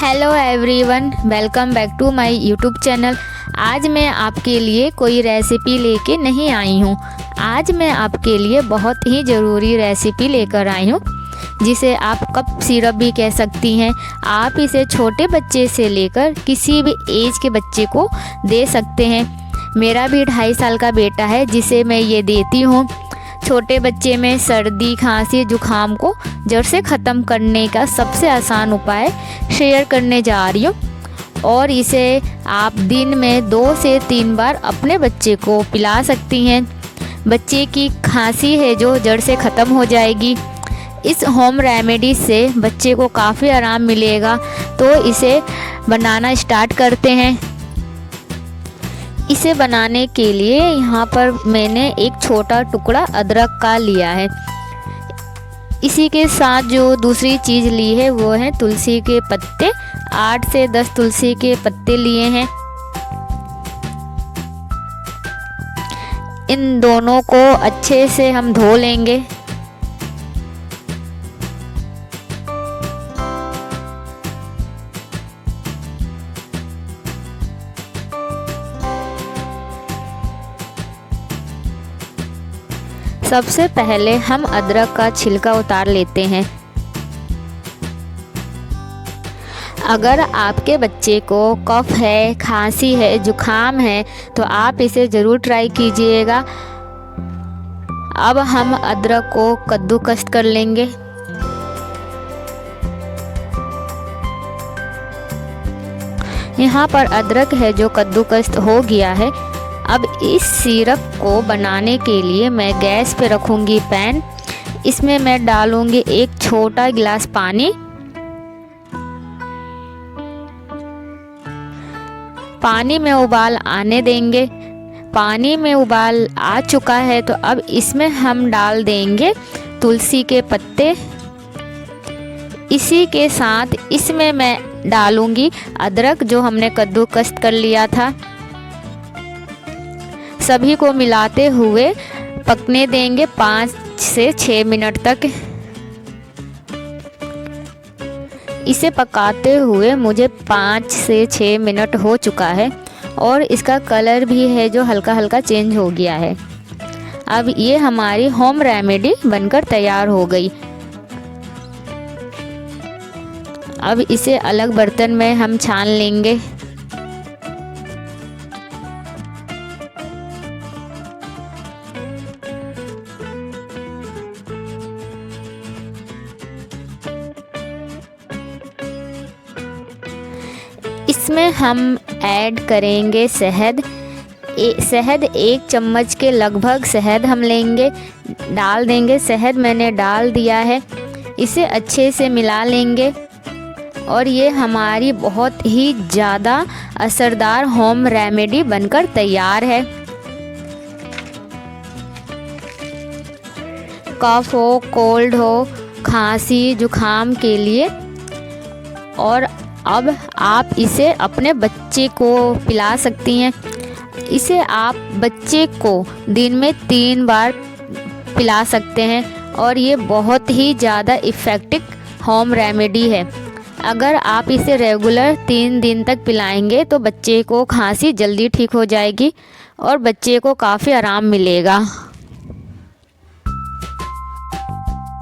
Hello everyone, welcome back to my YouTube channel. आज मैं आपके लिए कोई रेसिपी लेके नहीं आई हूँ। आज मैं आपके लिए बहुत ही ज़रूरी रेसिपी लेकर आई हूँ, जिसे आप कप सिरप भी कह सकती हैं। आप इसे छोटे बच्चे से लेकर किसी भी एज के बच्चे को दे सकते हैं। मेरा भी 2.5 साल का बेटा है, जिसे मैं ये देती हूँ। छोटे बच्चे में सर्दी, खांसी, जुखाम को जड़ से ख़त्म करने का सबसे आसान उपाय शेयर करने जा रही हूँ। और इसे आप दिन में 2 से 3 बार अपने बच्चे को पिला सकती हैं। बच्चे की खांसी है जो जड़ से ख़त्म हो जाएगी। इस होम रेमेडी से बच्चे को काफ़ी आराम मिलेगा। तो इसे बनाना स्टार्ट करते हैं। इसे बनाने के लिए यहाँ पर मैंने एक छोटा टुकड़ा अदरक का लिया है। इसी के साथ जो दूसरी चीज़ ली है वो है तुलसी के पत्ते। 8 से 10 तुलसी के पत्ते लिए हैं। इन दोनों को अच्छे से हम धो लेंगे। सबसे पहले हम अदरक का छिलका उतार लेते हैं। अगर आपके बच्चे को कफ है, खांसी है, जुखाम है तो आप इसे ज़रूर ट्राई कीजिएगा। अब हम अदरक को कद्दूकस कर लेंगे। यहाँ पर अदरक है जो कद्दूकस हो गया है। अब इस सिरप को बनाने के लिए मैं गैस पे रखूँगी पैन। इसमें मैं डालूँगी एक छोटा गिलास पानी। पानी में उबाल आने देंगे। पानी में उबाल आ चुका है तो अब इसमें हम डाल देंगे तुलसी के पत्ते। इसी के साथ इसमें मैं डालूँगी अदरक जो हमने कद्दूकस कर लिया था। सभी को मिलाते हुए पकने देंगे 5 से 6 मिनट तक। इसे पकाते हुए मुझे 5 से 6 मिनट हो चुका है और इसका कलर भी है जो हल्का हल्का चेंज हो गया है। अब ये हमारी होम रेमेडी बनकर तैयार हो गई। अब इसे अलग बर्तन में हम छान लेंगे। इसमें हम ऐड करेंगे शहद। शहद 1 चम्मच के लगभग शहद हम लेंगे, डाल देंगे। शहद मैंने डाल दिया है। इसे अच्छे से मिला लेंगे और ये हमारी बहुत ही ज़्यादा असरदार होम रेमेडी बनकर तैयार है। कफ हो, कोल्ड हो, खांसी, जुखाम के लिए। और अब आप इसे अपने बच्चे को पिला सकती हैं। इसे आप बच्चे को दिन में 3 बार पिला सकते हैं और ये बहुत ही ज़्यादा इफ़ेक्टिव होम रेमेडी है। अगर आप इसे रेगुलर 3 दिन तक पिलाएंगे तो बच्चे को खांसी जल्दी ठीक हो जाएगी और बच्चे को काफ़ी आराम मिलेगा।